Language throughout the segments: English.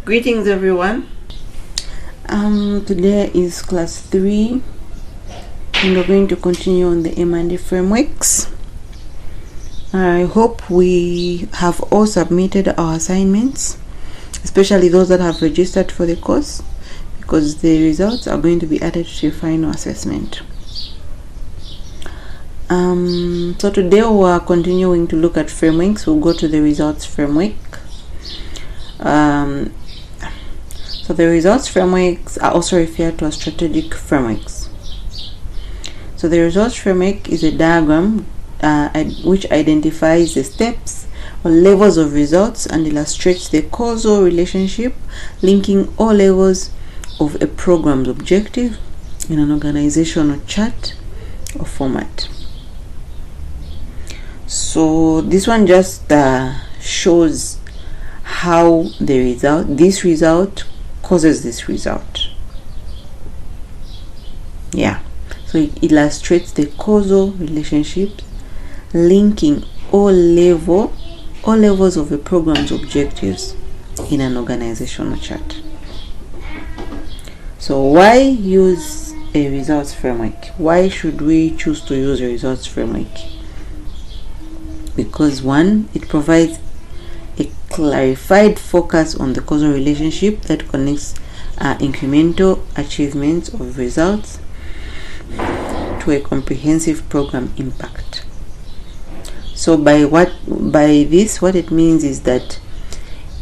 Greetings everyone. Today is class 3 and we're going to continue on the M&E frameworks. I hope we have all submitted our assignments, especially those that have registered for the course, because the results are going to be added to your final assessment. So today we are continuing to look at frameworks. We'll go to the results framework. So the results frameworks are also referred to as strategic frameworks. So the results framework is a diagram which identifies the steps or levels of results and illustrates the causal relationship linking all levels of a program's objective in an organizational chart or format. So this one just shows how this result causes this result. So it illustrates the causal relationships linking all levels of a program's objectives in an organizational chart. So why use a results framework? Why should we choose to use a results framework? Because one, it provides a clarified focus on the causal relationship that connects incremental achievements of results to a comprehensive program impact. So by this, what it means is that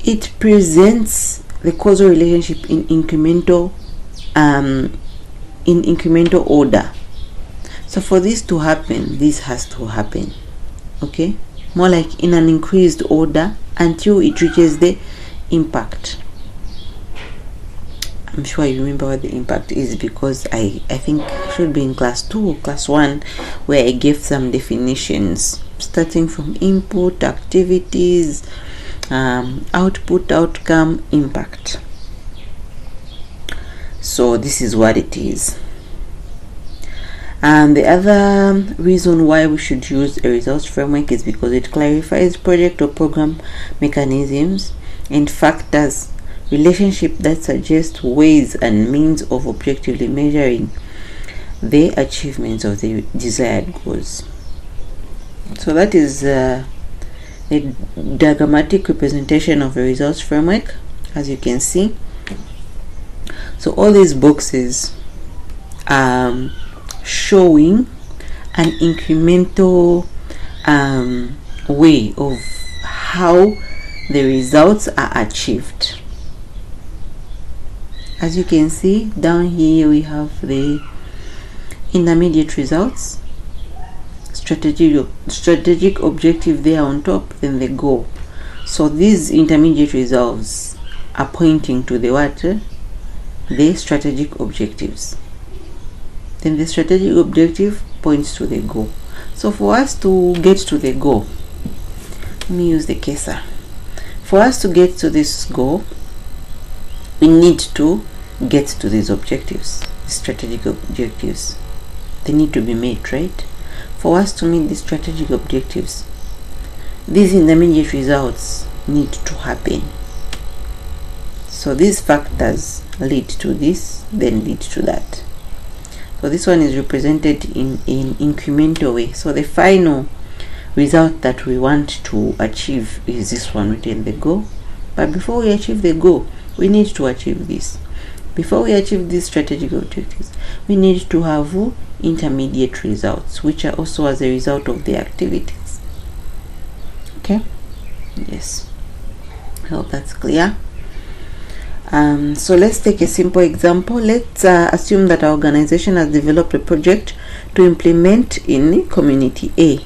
it presents the causal relationship in incremental order. So for this to happen, this has to happen. Okay, more like in an increased order until it reaches the impact. I'm sure you remember what the impact is, because I think it should be in class 2 or class 1 where I gave some definitions starting from input, activities, output, outcome, impact. So this is what it is. And the other reason why we should use a results framework is because it clarifies project or program mechanisms and factors relationship that suggest ways and means of objectively measuring the achievements of the desired goals. So that is a diagrammatic representation of a results framework, as you can see. So all these boxes showing an incremental way of how the results are achieved. As you can see down here, we have the intermediate results, strategic objective there on top, then the goal. So these intermediate results are pointing to the strategic objectives. Then the strategic objective points to the goal. So for us to get to the goal, let me use the cursor. For us to get to this goal, we need to get to these objectives, the strategic objectives. They need to be met, right? For us to meet the strategic objectives, these intermediate results need to happen. So these factors lead to this, then lead to that. So this one is represented in incremental way. So the final result that we want to achieve is this one, written the goal. But before we achieve the goal, we need to achieve this. Before we achieve these strategic objectives, we need to have intermediate results, which are also as a result of the activities. Okay? Yes. I hope that's clear. So let's take a simple example. Let's assume that our organization has developed a project to implement in community A.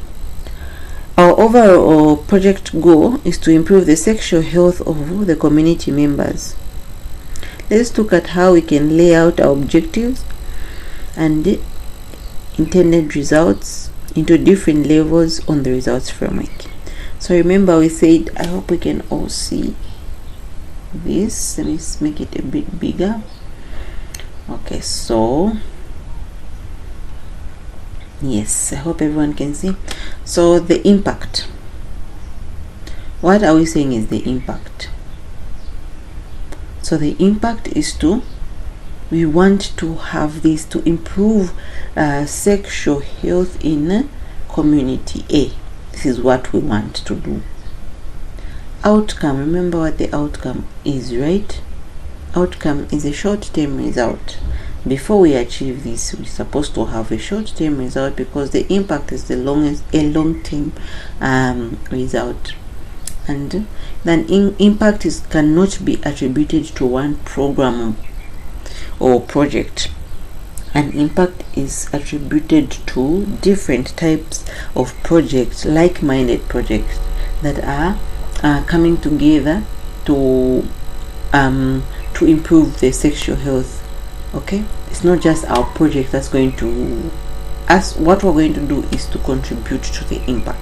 Our overall project goal is to improve the sexual health of the community members. Let's look at how we can lay out our objectives and the intended results into different levels on the results framework. So remember, we said, I hope we can all see this. Let me make it a bit bigger. Okay, so yes, I hope everyone can see. So the impact, what are we saying is the impact? So the impact is we want to have this to improve sexual health in community A. This is what we want to do. Outcome, remember what the outcome is, right? Outcome is a short-term result. Before we achieve this, we're supposed to have a short-term result, because the impact is a long-term result. And then impact cannot be attributed to one program or project. An impact is attributed to different types of projects, like-minded projects that are coming together to improve the sexual health. Okay, it's not just our project that's going to what we're going to do is to contribute to the impact.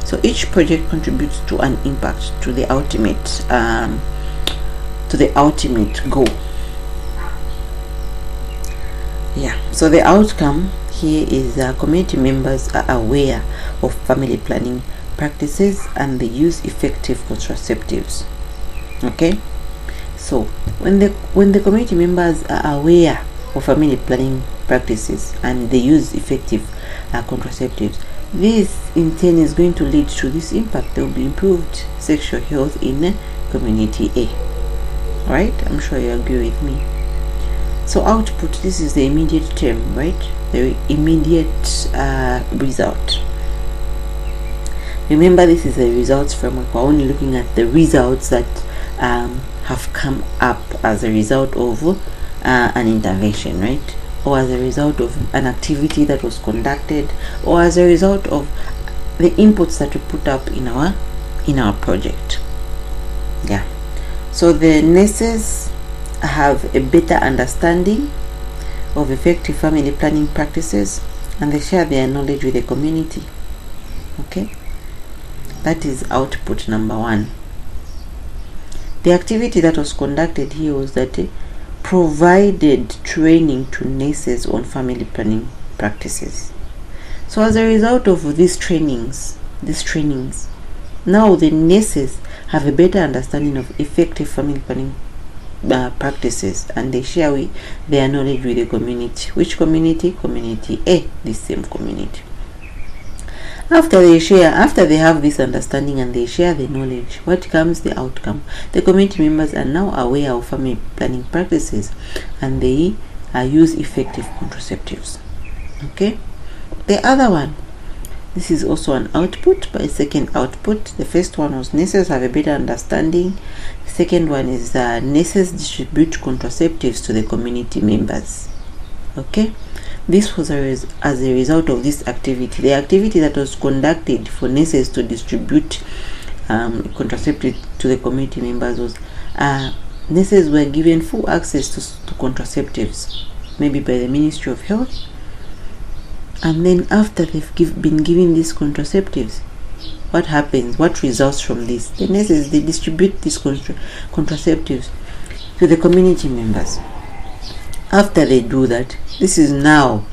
So each project contributes to an impact, to the ultimate goal. Yeah, so the outcome here is community members are aware of family planning practices and they use effective contraceptives. Okay, so when the community members are aware of family planning practices and they use effective contraceptives, this in turn is going to lead to this impact. There will be improved sexual health in community A. Right? I'm sure you agree with me. So output, this is the immediate term, right? The immediate result. Remember, this is a results framework. We're only looking at the results that have come up as a result of an intervention, right? Or as a result of an activity that was conducted, or as a result of the inputs that we put up in our project. Yeah. So the nurses have a better understanding of effective family planning practices and they share their knowledge with the community. Okay, that is output number 1. The activity that was conducted here was that provided training to nurses on family planning practices. So as a result of these trainings, now the nurses have a better understanding of effective family planning practices and they share their knowledge with the community. Which community? Community A, this same community. After they have this understanding and they share the knowledge, what comes the outcome? The community members are now aware of family planning practices and they use effective contraceptives. Okay, the other one, this is also an output, but a second output. The first one was nurses have a better understanding. The second one is nurses distribute contraceptives to the community members. Okay, this was as a result of this activity. The activity that was conducted for nurses to distribute contraceptives to the community members was nurses were given full access to contraceptives, maybe by the Ministry of Health. And then after they've been given these contraceptives, what happens? What results from this? The nurses, they distribute these contraceptives to the community members. After they do that, this is now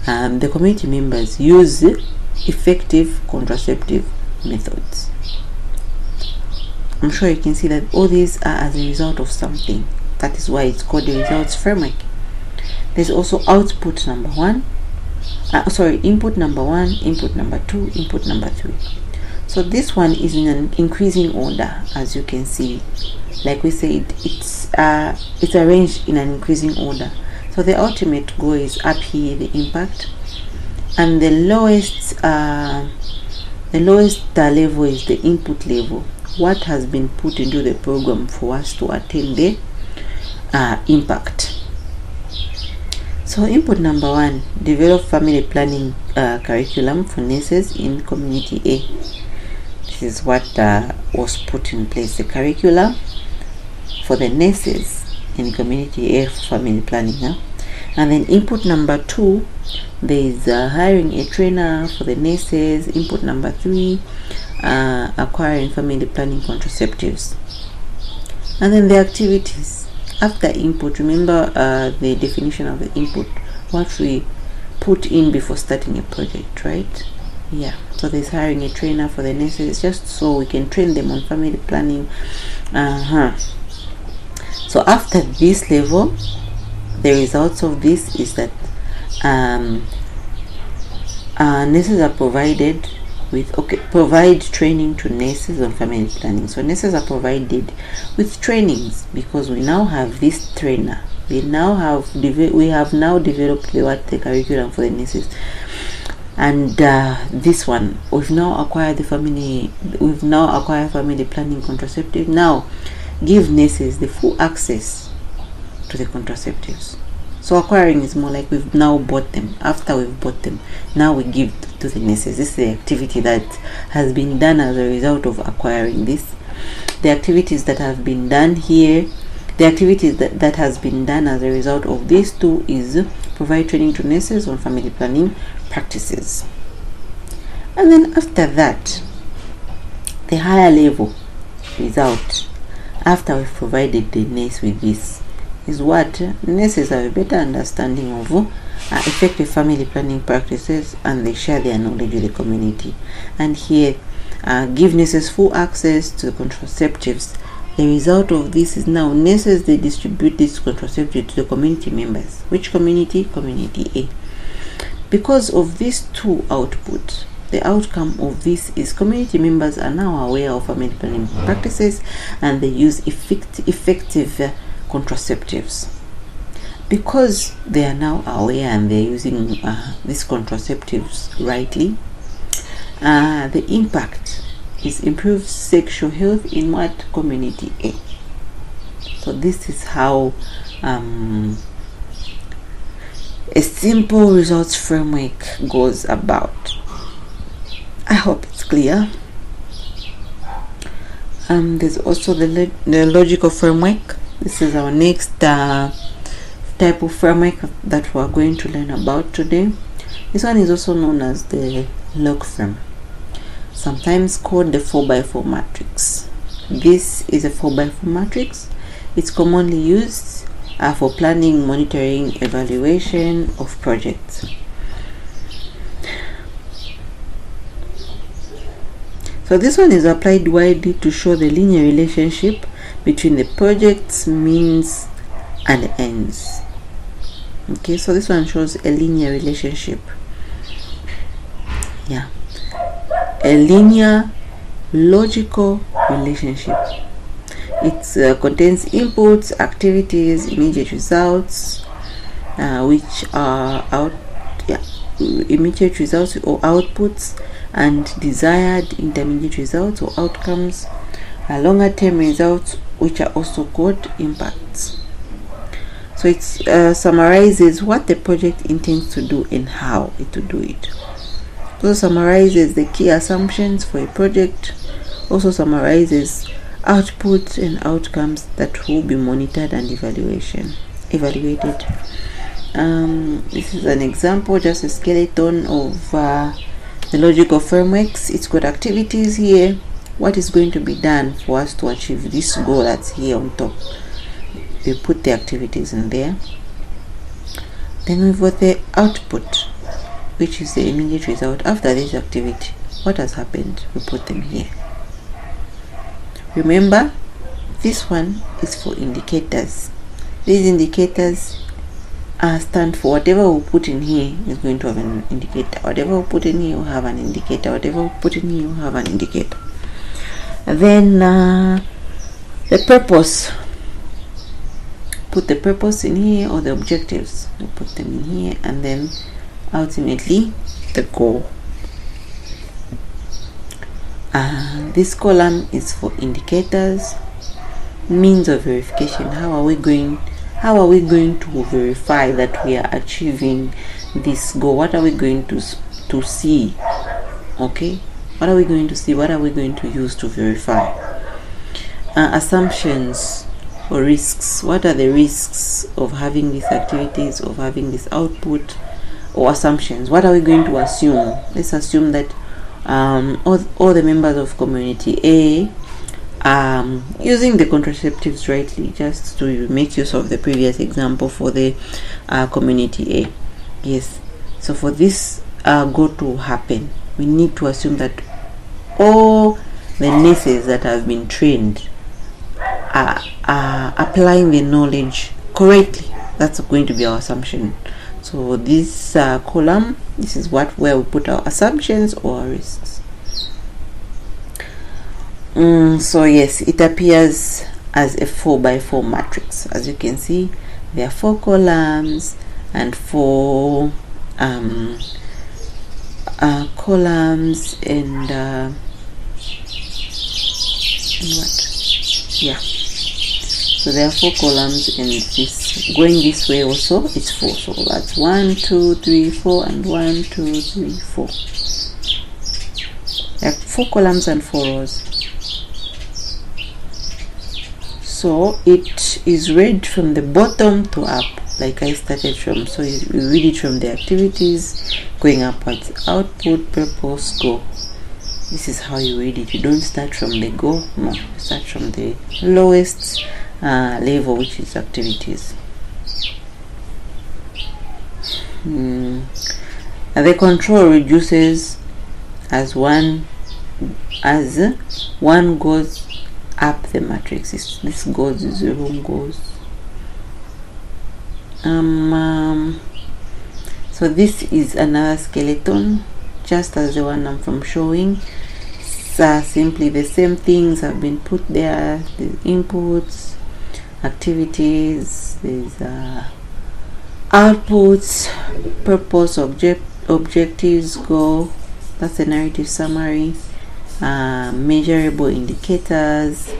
the community members use effective contraceptive methods. I'm sure you can see that all these are as a result of something. That is why it's called the results framework. There's also output number 1. Input number 1, input number 2, input number 3. So this one is in an increasing order, as you can see. Like we said, it's arranged in an increasing order. So the ultimate goal is up here, the impact, and the lowest level is the input level. What has been put into the program for us to attain the impact. So input number 1, develop family planning curriculum for nurses in community A. This is what was put in place, the curriculum for the nurses in community A for family planning. And then input number 2, there is hiring a trainer for the nurses. Input number 3, acquiring family planning contraceptives. And then the activities. After input, remember the definition of the input, what we put in before starting a project, right? Yeah, so there's hiring a trainer for the nurses, just so we can train them on family planning. So after this level, the results of this is that nurses are provided with provide training to nurses on family planning. So nurses are provided with trainings because we now have this trainer. We have now developed the curriculum for the nurses, and this one we've now acquired family planning contraceptive. Now give nurses the full access to the contraceptives. So acquiring is more like we've now bought them. After we've bought them, now we give to the nurses. This is the activity that has been done as a result of acquiring this. The activities that have been done here, the activities that has been done as a result of these two is provide training to nurses on family planning practices. And then after that, the higher level result, after we've provided the nurse with this, is what nurses have a better understanding of effective family planning practices, and they share their knowledge with the community. And here, give nurses full access to the contraceptives. The result of this is now nurses, they distribute this contraceptive to the community members. Which community? Community A. Because of these two outputs, the outcome of this is community members are now aware of family planning practices, and they use effective contraceptives. Because they are now aware and they're using these contraceptives rightly, the impact is improved sexual health in what? Community A. So this is how a simple results framework goes about. I hope it's clear. There's also the logical framework. This is our next type of framework that we're going to learn about today. This one is also known as the log frame, sometimes called the 4x4 matrix. This is a 4x4 matrix. It's commonly used for planning, monitoring, evaluation of projects. So this one is applied widely to show the linear relationship between the project's means and ends. Okay, so this one shows a linear relationship. Yeah, a linear logical relationship. It contains inputs, activities, immediate results, which are immediate results or outputs, and desired intermediate results or outcomes, longer term results, which are also called impacts. So it summarizes what the project intends to do and how it will do it. Also summarizes the key assumptions for a project. Also summarizes outputs and outcomes that will be monitored and evaluated. This is an example, just a skeleton of the logical frameworks. It's got activities here. What is going to be done for us to achieve this goal that's here on top? We put the activities in there. Then we've got the output, which is the immediate result after this activity. What has happened? We put them here. Remember, this one is for indicators. These indicators stand for whatever we put in here is going to have an indicator. Whatever we put in here will have an indicator. Whatever we put in here will have an indicator. And then the purpose. Put the purpose in here, or the objectives. We put them in here, and then ultimately the goal. This column is for indicators, means of verification. How are we going to verify that we are achieving this goal? What are we going to see? Okay, what are we going to see? What are we going to use to verify? Assumptions or risks. What are the risks of having these activities, of having this output? Or assumptions. What are we going to assume? Let's assume that all the members of community A using the contraceptives rightly, just to make use of the previous example for the community A. Yes, so for this goal to happen, we need to assume that all the nurses that have been trained applying the knowledge correctly. That's going to be our assumption. So this column, this is where we put our assumptions or our risks. So yes, it appears as a 4x4 matrix. As you can see, there are 4 columns and 4 columns and so there are 4 columns, and this going this way also it's 4. So that's 1 2 3 4 and 1 2 3 4. There are 4 columns and 4 rows. So it is read from the bottom to up, like I started from. So you read it from the activities going upwards: output, purpose, go. This is how you read it. You don't start from the go, no, you start from the lowest level, which is activities. The control reduces as one goes up the matrix. This goes, 0 goes. So this is another skeleton, just as the one I'm from showing. Simply the same things have been put there. The inputs, activities, there's outputs, purpose, objectives, goal. That's a narrative summary. Measurable indicators.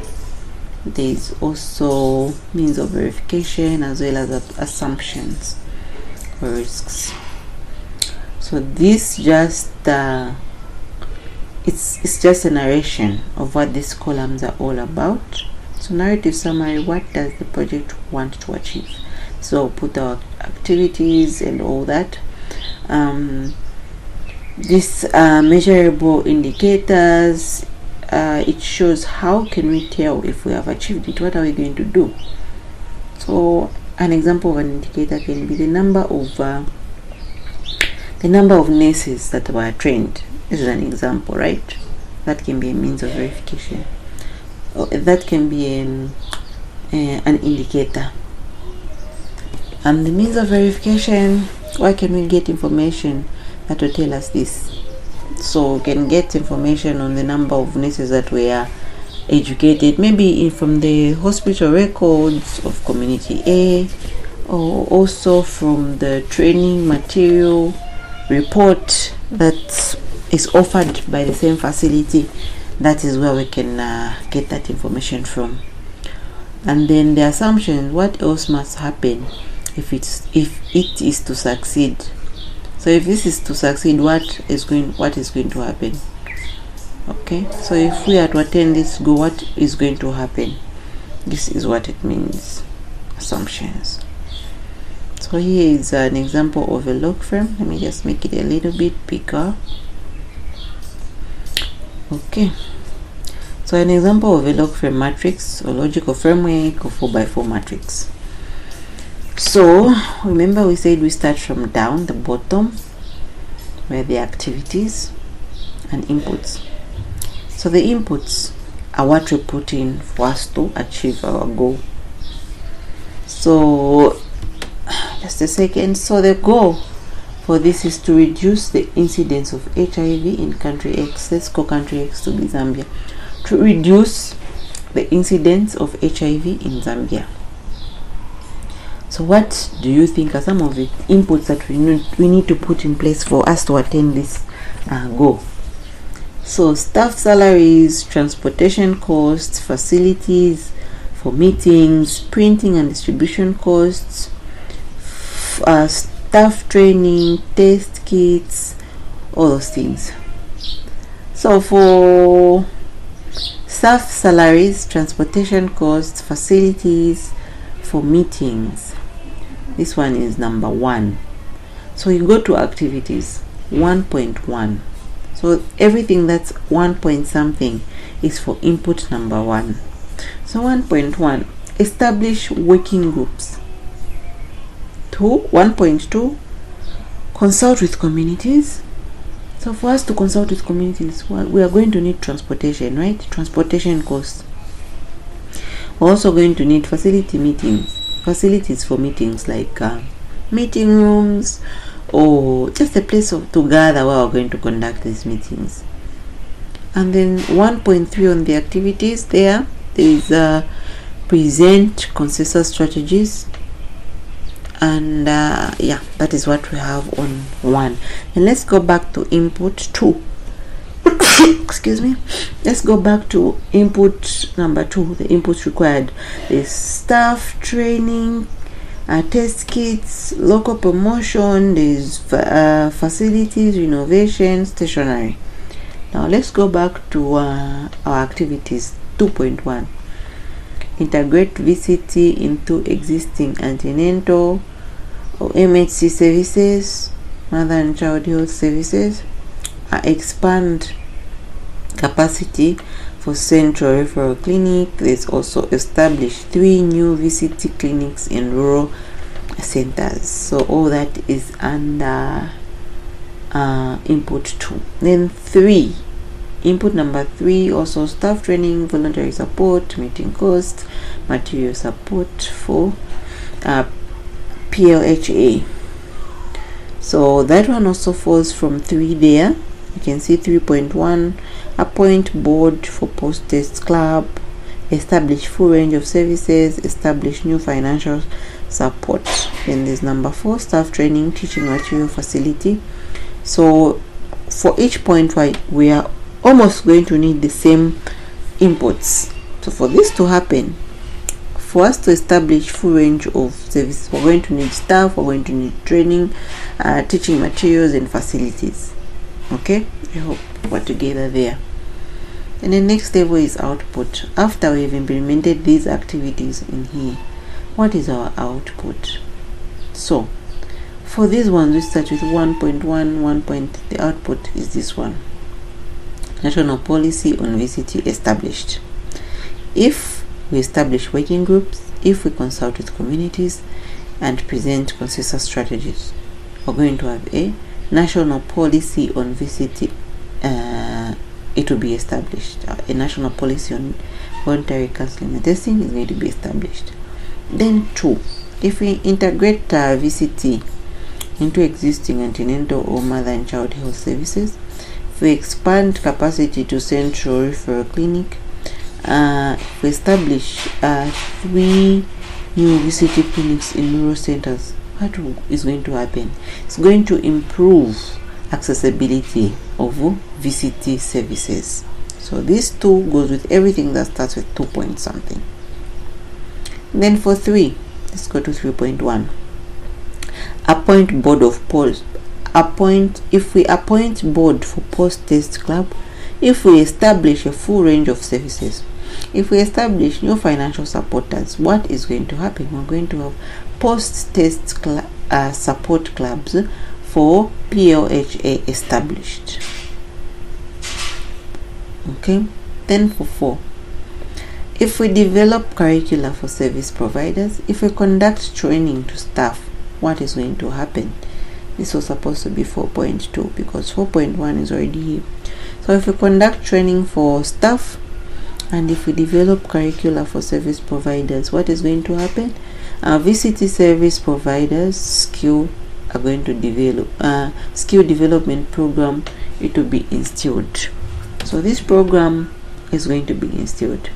There's also means of verification as well as assumptions or risks. So this just it's just a narration of what these columns are all about. So narrative summary: what does the project want to achieve? So put our activities and all that. This measurable indicators, it shows how can we tell if we have achieved it. What are we going to do? So an example of an indicator can be the number of nurses that were trained. This is an example, right? That can be a means of verification. That can be an indicator. And the means of verification, where can we get information that will tell us this? So we can get information on the number of nurses that were educated, maybe from the hospital records of community A, or also from the training material report that is offered by the same facility. That is where we can get that information from. And then the assumption: what else must happen if it is to succeed? So if this is to succeed, what is going to happen? Okay, so if we are to attend this go, what is going to happen? This is what it means, assumptions. So here is an example of a log frame. Let me just make it a little bit bigger. Okay, so an example of a log frame matrix or logical framework or 4x4 matrix. So remember we said we start from down, the bottom, where the activities and inputs. So the inputs are what we put in for us to achieve our goal. So just a second. So the goal for this is to reduce the incidence of HIV in country X. Let's go country X to be Zambia. To reduce the incidence of HIV in Zambia. So what do you think are some of the inputs that we need to put in place for us to attain this goal? So staff salaries, transportation costs, facilities for meetings, printing and distribution costs, staff training, test kits, all those things. So for staff salaries, transportation costs, facilities for meetings, this one is number 1. So you go to activities 1.1. So everything that's 1 point something is for input number 1. So 1.1, establish working groups. 1.2, consult with communities. So for us to consult with communities, well, we are going to need transportation, right? Transportation costs. We're also going to need facilities for meetings, like meeting rooms or just a place to gather where we're going to conduct these meetings. And then 1.3 on the activities, there is present consensus strategies, and yeah, that is what we have on 1. And let's go back to input 2. Excuse me. Let's go back to input number 2. The inputs required is staff training, test kits, local promotion, there's facilities, renovation, stationery. Now let's go back to our activities. 2.1. Integrate VCT into existing antenatal or MHC services, mother and child health services. Expand capacity for central referral clinic. There's also established 3 new VCT clinics in rural centers. So all that is under input 2. Then 3, input number 3, also staff training, voluntary support, meeting cost, material support for PLHA. So that one also falls from 3 there. You can see 3.1, appoint board for post-test club, establish full range of services, establish new financial support. Then there's number 4, staff training, teaching material facility. So for each point, we are almost going to need the same inputs. So for this to happen, for us to establish full range of services, we're going to need staff, we're going to need training, teaching materials, and facilities. Okay, I hope we're together there. And the next level is output. After we've implemented these activities in here, what is our output? So for these ones, we start with 1.1. The output is this one: national policy on VCT established. If we establish working groups, if we consult with communities and present consensus strategies, we're going to have a national policy on VCT. It will be established. A national policy on voluntary counseling and testing is going to be established. Then 2, if we integrate VCT into existing antenatal or mother and child health services, if we expand capacity to central referral clinic, if we establish 3 new VCT clinics in rural centers, what is going to happen? It's going to improve accessibility of VCT services. So this 2 goes with everything that starts with 2 point something. Then for 3, let's go to 3.1. Appoint board of post. If we appoint board for post-test club, if we establish a full range of services, if we establish new financial supporters, what is going to happen? We're going to have post-test support clubs for PLHA established. Okay, then for 4, if we develop curricula for service providers, if we conduct training to staff, what is going to happen? This was supposed to be 4.2 because 4.1 is already here. So if we conduct training for staff and if we develop curricula for service providers, what is going to happen? VCT service providers skill are going to develop skill development program. It will be instilled. So this program is going to be instilled.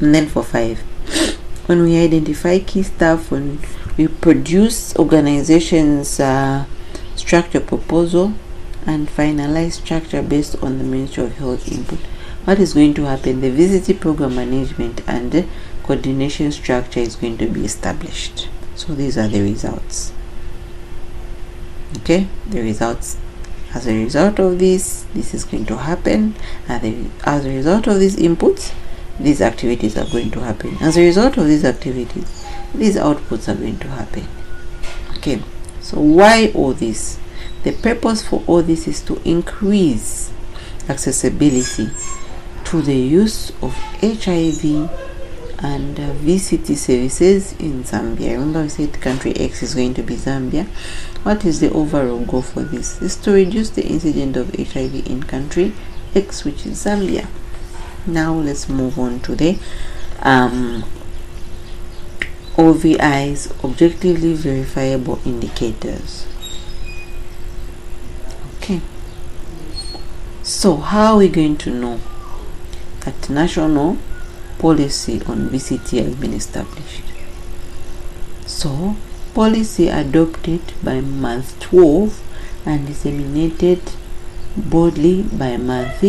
And then for 5, when we identify key staff, when we produce organizations structure proposal and finalize structure based on the Ministry of Health input, what is going to happen? The VCT program management and the coordination structure is going to be established. So these are the results. Okay, the results. As a result of this is going to happen, and as a result of these inputs, these activities are going to happen. As a result of these activities, these outputs are going to happen. Okay, so why all this? The purpose for all this is to increase accessibility to the use of HIV and VCT services in Zambia. Remember, we said country X is going to be Zambia. What is the overall goal for this? Is to reduce the incidence of HIV in country X, which is Zambia. Now let's move on to the OVIs, objectively verifiable indicators. Okay, so how are we going to know that national policy on VCT has been established? So policy adopted by month 12 and disseminated broadly by month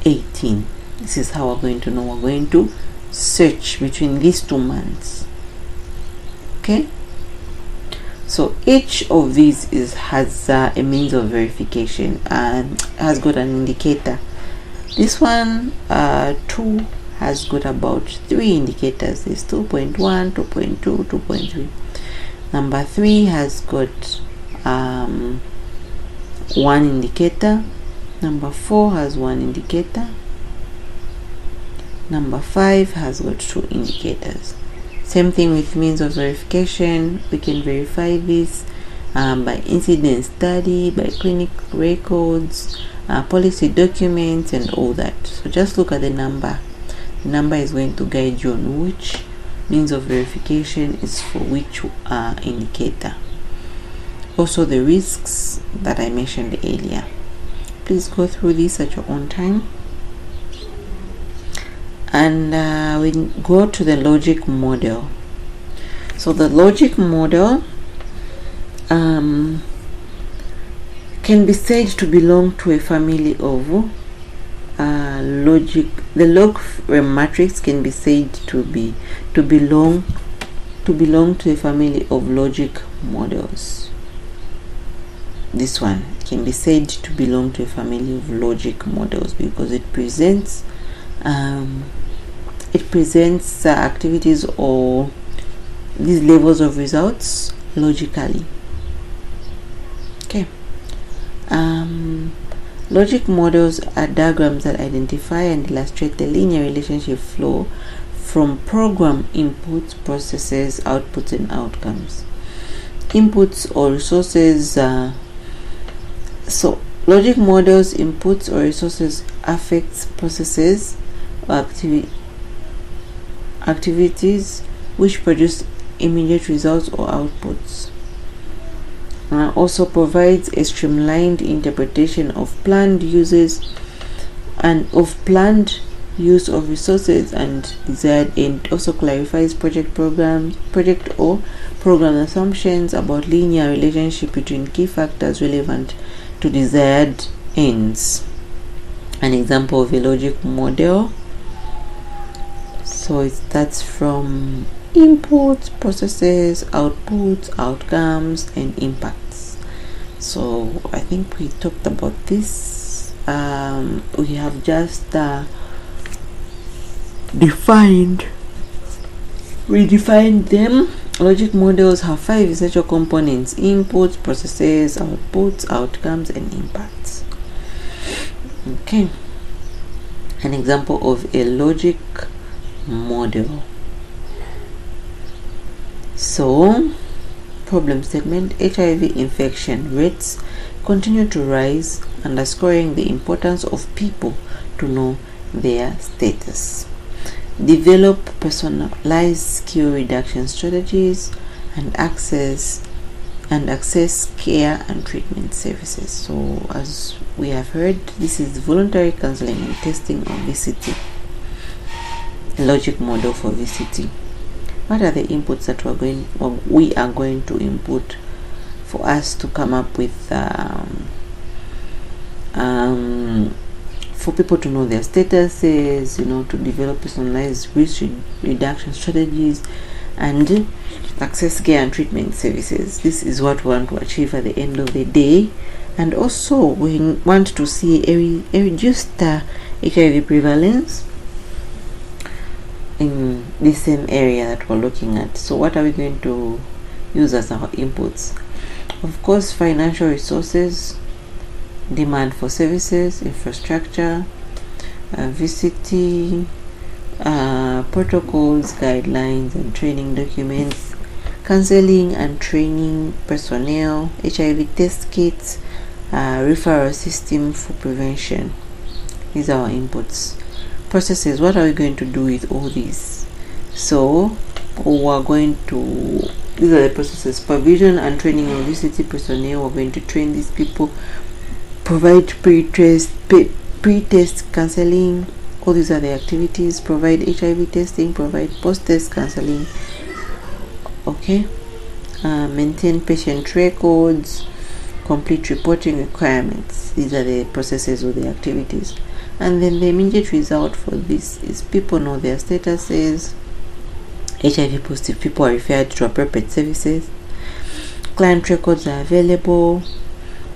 18. This is how we're going to know. We're going to search between these 2 months. Okay, so each of these has a means of verification and has got an indicator. This one 2 has got about 3 indicators. It's 2.1, 2.2, 2.3. Number 3 has got 1 indicator. Number 4 has 1 indicator. Number 5 has got 2 indicators. Same thing with means of verification. We can verify this by incident study, by clinic records, policy documents, and all that. So just look at the number. The number is going to guide you on which means of verification is for which indicator. Also the risks that I mentioned earlier. Please go through this at your own time. And we go to the logic model. So the logic model can be said to belong to a family of logic. The log matrix can be said to belong to a family of logic models. This one can be said to belong to a family of logic models because it presents activities or these levels of results logically. Okay. Logic models are diagrams that identify and illustrate the linear relationship flow from program inputs, processes, outputs, and outcomes. Inputs or resources. So logic models inputs or resources affects processes or activities which produce immediate results or outputs. Also provides a streamlined interpretation of planned uses and of planned use of resources and desired end. Also clarifies project or program assumptions about linear relationship between key factors relevant to desired ends. An example of a logic model. So it starts from inputs, processes, outputs, outcomes, and impacts. So I think we talked about this. We have just redefined them. Logic models have 5 essential components: inputs, processes, outputs, outcomes, and impacts. Okay, an example of a logic model. So problem statement: HIV infection rates continue to rise, underscoring the importance of people to know their status. Develop personalized skill reduction strategies and access care and treatment services. So as we have heard, this is voluntary counseling and testing of VCT. Logic model for VCT. What are the inputs that we are going to input for us to come up with for people to know their statuses, to develop personalized risk reduction strategies and access care and treatment services. This is what we want to achieve at the end of the day. And also we want to see a reduced HIV prevalence in the same area that we're looking at. So what are we going to use as our inputs? Of course, financial resources, demand for services, infrastructure, VCT, protocols, guidelines, and training documents, counseling and training personnel, HIV test kits, referral system for prevention. These are our inputs. processes. What are we going to do with all these? So we are going to, these are the processes: supervision and training of VCT personnel. We're going to train these people, provide pre-test counseling. All these are the activities. Provide HIV testing, provide post-test counseling. Okay. Maintain patient records, complete reporting requirements. These are the processes or the activities. And then the immediate result for this is people know their statuses. HIV positive people are referred to appropriate services. Client records are available.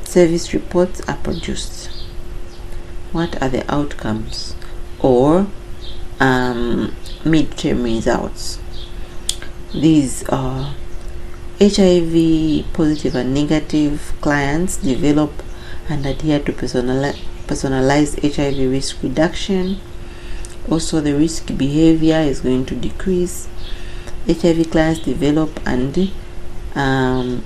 Service reports are produced. What are the outcomes or midterm results? These are HIV positive and negative clients develop and adhere to personalized HIV risk reduction. Also, the risk behavior is going to decrease. HIV clients develop and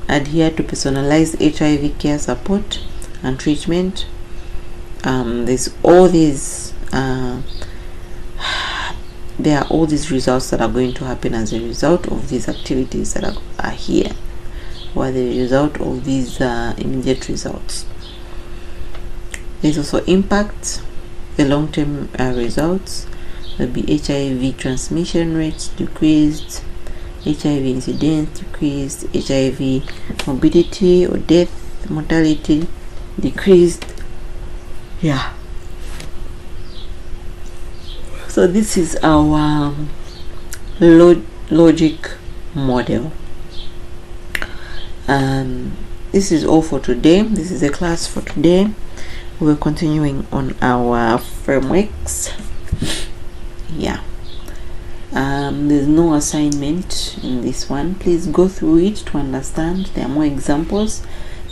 adhere to personalized HIV care support and treatment. There's all these there are all these results that are going to happen as a result of these activities that are here, or the result of these immediate results. There's also impact. The long-term results will be HIV transmission rates decreased, HIV incidence decreased, HIV morbidity or death mortality decreased. Yeah. So this is our logic model. This is all for today. This is a class for today. We're continuing on our frameworks. Yeah. There's no assignment in this one. Please go through it to understand. There are more examples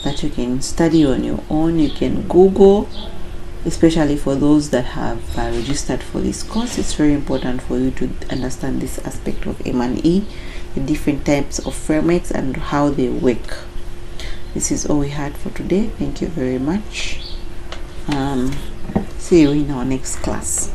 that you can study on your own. You can Google, especially for those that have registered for this course. It's very important for you to understand this aspect of M&E, the different types of frameworks and how they work. This is all we had for today. Thank you very much. See you in our next class.